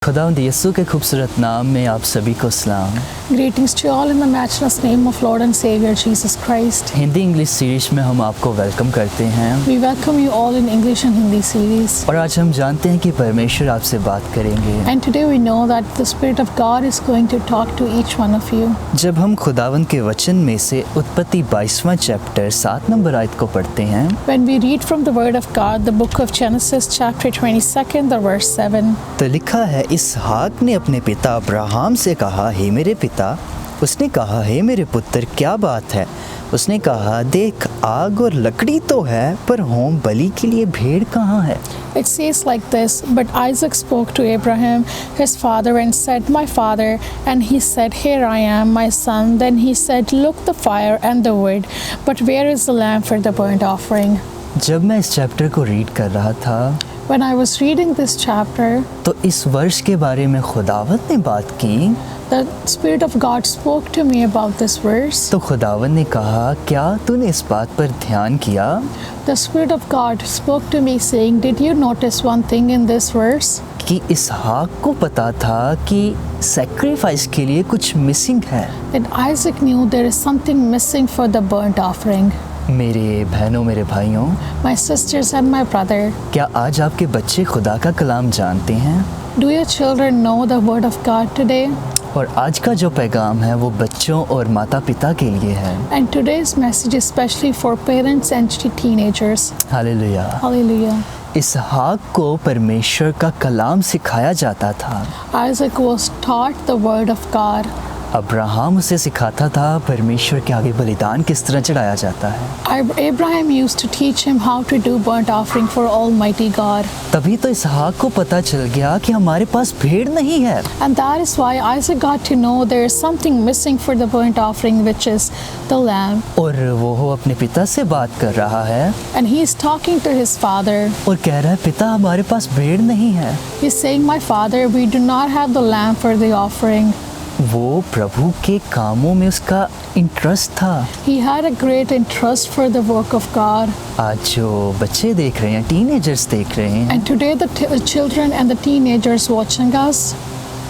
खुदावंद यीशु के खूबसूरत नाम में आप सभी को सलाम। Greetings to you all in the matchless name of Lord and Savior Jesus Christ. Hindi English series में हम आपको वेलकम करते हैं We welcome you all in English and Hindi series. और आज हम जानते हैं कि परमेश्वर आपसे बात करेंगे। And today we know that the Spirit of God is going to talk to each one of you. जब हम खुदावंद के वचन में से उत्पत्ति 22वां चैप्टर 7 नंबर आयत को पढ़ते हैं When we read from the Word of God, the book of Genesis chapter 22, the verse 7. तो लिखा है, इसहाक ने अपने पिता अब्राहम से कहा, हे मेरे पिता। उसने कहा, हे मेरे पुत्र, क्या बात है? उसने कहा, देख, आग और लकड़ी तो है, पर होम बलि के लिए भेड़ कहाँ है? It says like this, But Isaac spoke to Abraham, his father, and said, My father. And he said, Here I am, my son. Then he said, Look, the fire and the wood, but where is the lamb for the burnt offering? जब मैं इस chapter को read कर रहा था When I was reading this chapter, तो इस वर्ष के बारे में खुदावंद ने बात की। the Spirit of God spoke to me about this verse. तो खुदावंद ने कहा, क्या तूने इस बात पर ध्यान किया The Spirit of God spoke to me saying, Did you notice one thing in this verse? कि इसहाक को पता था कि सैक्रिफाइस के लिए कुछ मिसिंग है। That Isaac knew there is something missing for the burnt offering. मेरे बहनों, मेरे भाइयों, My sisters and my brother, क्या आज आपके बच्चे खुदा का कलाम जानते हैं? do your children know the Word of God today? और आज का जो पैगाम है वो बच्चों और माता पिता के लिए है। And today's message is especially for parents and teenagers. Hallelujah. Hallelujah. इसहाक को परमेश्वर का कलाम सिखाया जाता था। Isaac was taught the Word of God. Abraham उसे सिखाता था परमेश्वर के आगे बलिदान किस तरह चढ़ाया जाता है। Abraham used to teach him how to do burnt offering for Almighty God. तभी तो इसहाक को पता चल गया कि हमारे पास भेड़ नहीं है। And that is why Isaac got to know there is something missing for the burnt offering, which is the lamb. और वो अपने पिता से बात कर रहा है And he is talking to his father. और कह रहा है, पिता, हमारे पास भेड़ नहीं है। He's saying, My father, we do not have the lamb for the offering. वो प्रभु के कामों में उसका इंटरेस्ट था। He had a great interest for the work of God. आज जो बच्चे देख रहे हैं, टीनेजर्स देख रहे हैं, And today the children and the teenagers watching us,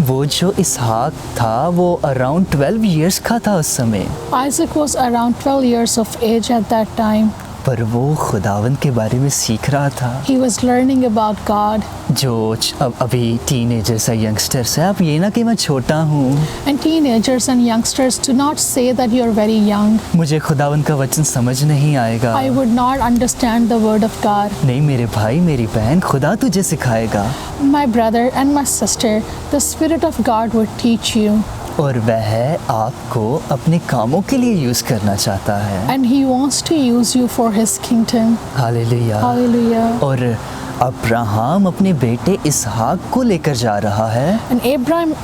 वो जो इसहाक था वो अराउंड 12 इयर्स का था उस समय। Isaac was around 12 years of age at that time. पर वो खुदावंद के बारे में सीख रहा था। He was learning about God. जो अब अभी टीनेजर्स है, यंगस्टर्स है, आप ये ना कि मैं छोटा हूँ, And teenagers and youngsters, do not say that you are very young. मुझे खुदावंद का वचन समझ नहीं आएगा। I would not understand the Word of God. नहीं मेरे भाई, मेरी बहन, खुदा तुझे सिखाएगा। My brother and my sister, the Spirit of God would teach you. और वह आपको अपने कामों के लिए यूज करना चाहता है। And He wants to use you for His kingdom. Hallelujah. Hallelujah. और अब्राहम अपने बेटे इसहाक को लेकर जा रहा है And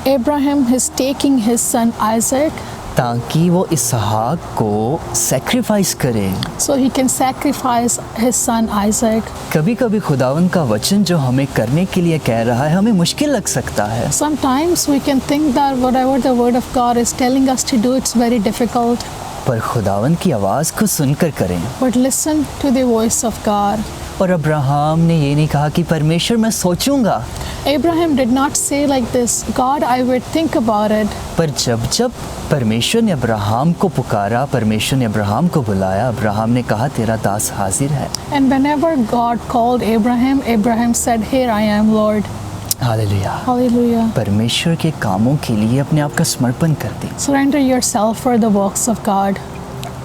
Abraham is taking his son Isaac ताकि वो इसहाक को सैक्रिफाइस करे। so he can sacrifice his son Isaac. कभी कभी खुदावन का वचन जो हमें करने के लिए कह रहा है हमें मुश्किल लग सकता है। Sometimes we can think that whatever the Word of God is telling us to do, it's very difficult. पर खुदावन की आवाज़ को सुनकर करें। But listen to the voice of God. और अब्राहम ने ये नहीं कहा कि परमेश्वर मैं सोचूंगा, Abraham did not say like this, God, I will think about it. पर जब जब परमेश्वर ने अब्राहम को पुकारा, परमेश्वर ने अब्राहम को बुलाया, अब्राहम ने कहा, तेरा दास हाजिर है। And whenever God called Abraham, Abraham said, Here I am, Lord. Hallelujah. Hallelujah. परमेश्वर के कामों के लिए अपने आप का समर्पण कर दे। Surrender yourself for the works of God.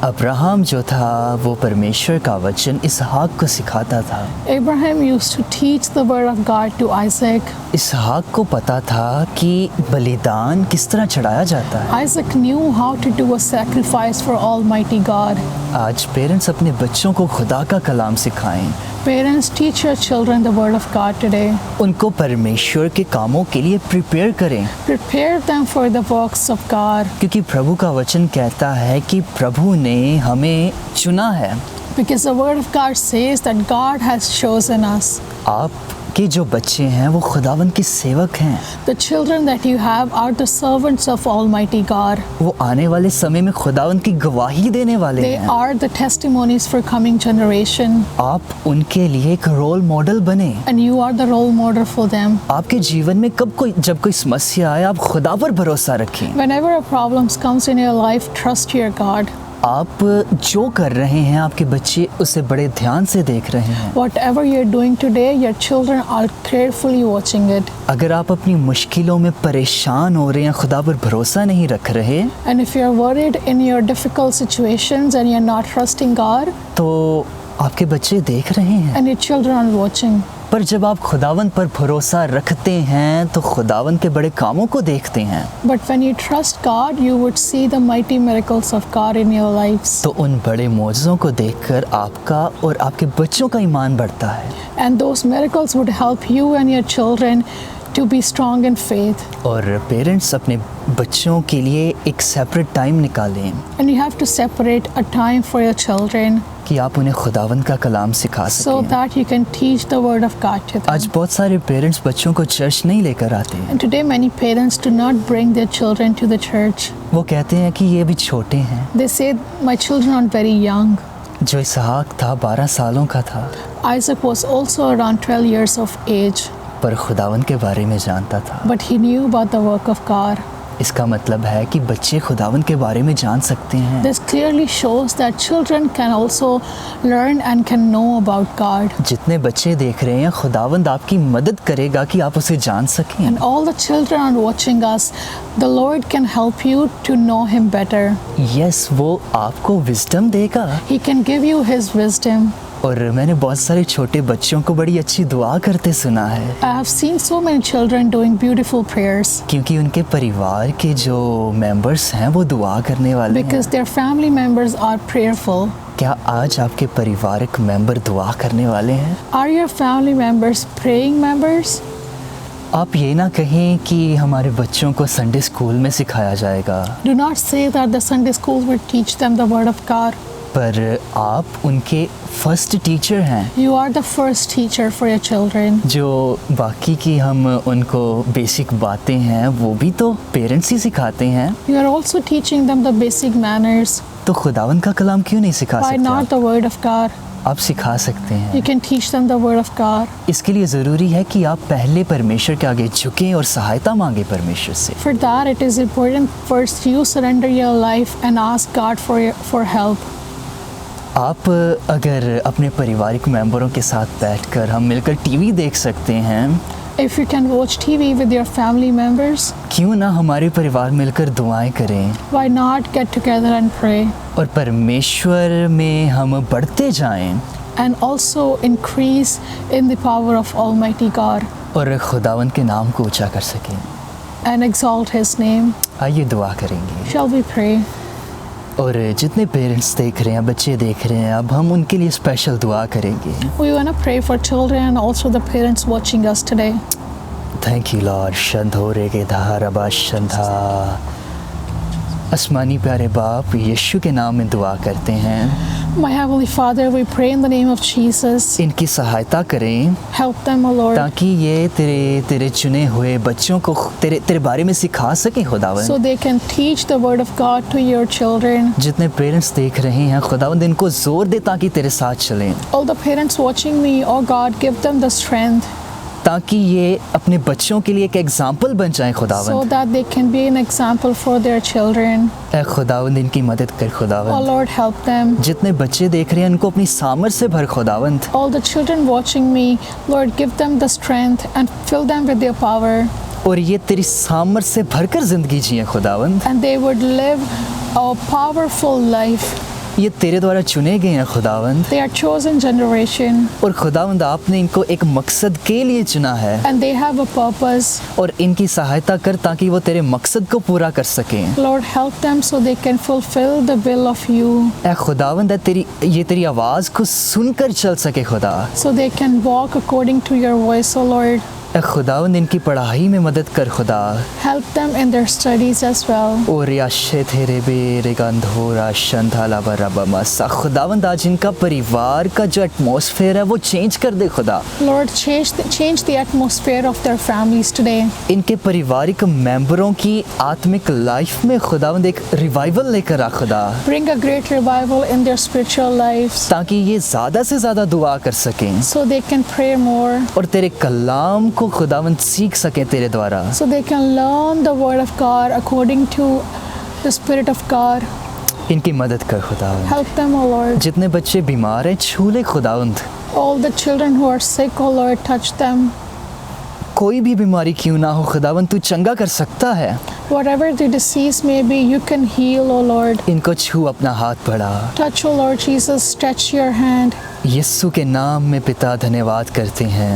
Abraham जो था वो परमेश्वर का वचन इसहाक को सिखाता था। Abraham used to teach the Word of God to Isaac. इसहाक को पता था कि बलिदान किस तरह चढ़ाया जाता है। Isaac knew how to do a sacrifice for Almighty God. आज पेरेंट्स अपने बच्चों को खुदा का कलाम सिखाएं। Parents, teach your children the Word of God today. उनको परमेश्वर के कामों के लिए प्रिपेयर करें, Prepare them for the works of God. क्योंकि प्रभु का वचन कहता है कि प्रभु ने हमें चुना है। Because the Word of God says that God has chosen us. आप कि जो बच्चे हैं वो खुदावंद के सेवक हैं। The children that you have are the servants of Almighty God. वो आने वाले समय में खुदावंद की गवाही देने वाले They हैं। are the testimonies for coming generation. आप उनके लिए एक रोल मॉडल बने। And you are the role model for them. आपके जीवन में जब कोई समस्या आए, आप खुदा पर भरोसा रखें। Whenever a problem comes in your life, trust your God. आप जो कर रहे हैं आपके बच्चे उसे बड़े ध्यान से देख रहे हैं। Whatever you're doing today, your children are carefully watching it. अगर आप अपनी मुश्किलों में परेशान हो रहे हैं, खुदा पर भरोसा नहीं रख रहे, And if you're worried in your difficult situations and you're not trusting God, तो आपके बच्चे देख रहे हैं। and your children are watching. पर जब आप खुदावंद पर भरोसा रखते हैं तो खुदावंद के बड़े कामों को देखते हैं। But when you trust God, you would see the mighty miracles of God in your lives. तो उन बड़े मौजज़ों को देखकर आपका और आपके बच्चों का ईमान बढ़ता है। And those miracles would help you and your children to be strong in faith. और पेरेंट्स अपने बच्चों के लिए एक सेपरेट टाइम निकालें And you have to separate a time for your children कि आप उन्हें खुदावंद का कलाम सिखा so सकें। that you can teach the word of God to them. आज बहुत सारे पेरेंट्स बच्चों को चर्च नहीं लेकर आते हैं। And today many parents do not bring their children to the church. वो कहते हैं कि ये भी छोटे हैं। They say, my children are very young. जो इसहाक था 12 सालों का था, Isaac was also around 12 years of age, पर खुदावंद के बारे में जानता था। but he knew about the work of God. इसका मतलब है कि बच्चे खुदावंद के बारे में जान सकते हैं। This clearly shows that children can also learn and can know about God. जितने बच्चे देख रहे हैं, खुदावंद आपकी मदद करेगा कि आप उसे जान सकें। And all the children are watching us. The Lord can help you to know Him better. Yes, वो आपको विजडम देगा। He can give you His wisdom. और मैंने बहुत सारे छोटे बच्चों को बड़ी अच्छी दुआ करते सुना है, I have seen so many children doing beautiful prayers क्योंकि उनके परिवार के जो मेंबर्स हैं वो दुआ करने वाले हैं। because their family members are prayerful. क्या आज आपके पारिवारिक मेंबर दुआ करने वाले हैं? Are your family members praying members? आप ये ना कहें कि हमारे बच्चों को संडे स्कूल में सिखाया जाएगा, Do not say that the Sunday school will teach them the word of God. पर आप उनके फर्स्ट टीचर हैं। You are the first teacher for your children. जो बाकी की हम उनको बेसिक बातें हैं वो भी तो पेरेंट्स ही सिखाते हैं, You are also teaching them the basic manners. तो खुदावंद का कलाम क्यों नहीं सिखा Why सकते not आप? the word of God? आप सिखा सकते हैं। You can teach them the word of God. इसके लिए ज़रूरी है कि आप पहले परमेश्वर के आगे झुकें और सहायता मांगे परमेश्वर से। For that, it is important first you surrender your life and ask God for help. आप अगर अपने पारिवारिक मेंबरों के साथ बैठकर हम मिलकर टीवी देख सकते हैं, If you can watch TV with your family members, क्यों ना हमारे परिवार मिलकर दुआएं करें why not get together and pray? और परमेश्वर में हम बढ़ते जाएं And also increase in the power of Almighty God और खुदावंद के नाम को ऊंचा कर सकें। and exalt His name. आइए दुआ करेंगे। Shall we pray? और जितने पेरेंट्स देख रहे हैं, बच्चे देख रहे हैं, अब हम उनके लिए स्पेशल दुआ करेंगे। We want to pray for children and also the parents watching us today. Thank you Lord. शंधोरे के धारबा शंधा। आसमानी प्यारे बाप, यीशु के नाम में दुआ करते हैं, My Heavenly Father, we pray in the name of Jesus. इनकी सहायता करें Help them, O Lord, ताकि ये तेरे चुने हुए बच्चों को तेरे बारे में सिखा सकें खुदावंद। so they can teach the word of God to your children. जितने पेरेंट्स देख रहे हैं खुदावंद, इनको जोर दे ताकि तेरे साथ चलें, All the parents watching me, oh God, give them the strength ताकि ये अपने बच्चों के लिए एक एग्जाम्पल बन जाएं so खुदावंद। that they can be an example for their children. ऐ खुदावंद, इनकी मदद कर Oh खुदावंद। Lord, help them. जितने बच्चे देख रहे हैं उनको अपनी सामर्थ से भर खुदावंद, All the children watching me, Lord, give them the strength and fill them with your power, और ये तेरी सामर्थ से भरकर जिंदगी जिए खुदावंद। and they would live a powerful life. ये तेरे द्वारा चुने गए हैं खुदावंद, They are chosen generation और खुदावंद आपने इनको एक मकसद के लिए चुना है, and they have a purpose. और इनकी सहायता कर ताकि वो तेरे मकसद को पूरा कर सकें। Lord, help them so they can fulfill the will of you, ऐ खुदावंद, ये तेरी आवाज़ को सुनकर चल सके खुदा, so they can walk according to your voice, O Lord. खुदावंद इनकी पढ़ाई में मदद कर खुदा। Help them in their studies as well. और याशे तेरे बेरे गंधोरा शंधाला बराबा मसा, खुदावंद आज इनका परिवार का जो एटमॉस्फेयर है वो चेंज कर दे खुदा। Lord, change the atmosphere of their families today. इनके पारिवारिक मेंबरों की आत्मिक लाइफ में खुदावंद एक रिवाइवल लेकर आ खुदा, Bring a great revival in their spiritual lives ताकि ये ज़्यादा से ज़्यादा दुआ कर सकें so they can pray more, और तेरे कलाम को खुदावंद सीख सकें तेरे द्वारा। so they can learn the word of God according to the Spirit of God. इनकी मदद कर खुदावंद। Help them, O Lord. जितने बच्चे बीमार हैं छू ले खुदावंद। All the children who are sick, O Lord, touch them. कोई भी बीमारी क्यों ना हो खुदावंद, तू चंगा कर सकता है। Whatever the disease may be, you can heal, O Lord. इनको छू अपना हाथ बढ़ा। Touch, O Lord Jesus, stretch your hand. यीशु के नाम में पिता धन्यवाद करते हैं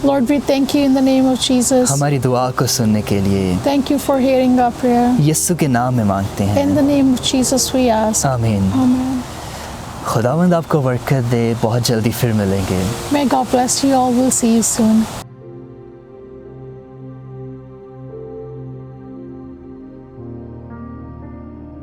Lord, we thank you in the name of Jesus. हमारी दुआ को सुनने के लिए। Thank you for hearing our prayer. यीशु के नाम में मांगते In हैं, the name of Jesus we ask. आमीन। Amen. खुदावंद आपको बरकत दे, बहुत जल्दी फिर मिलेंगे। May God bless you all. We'll see you soon.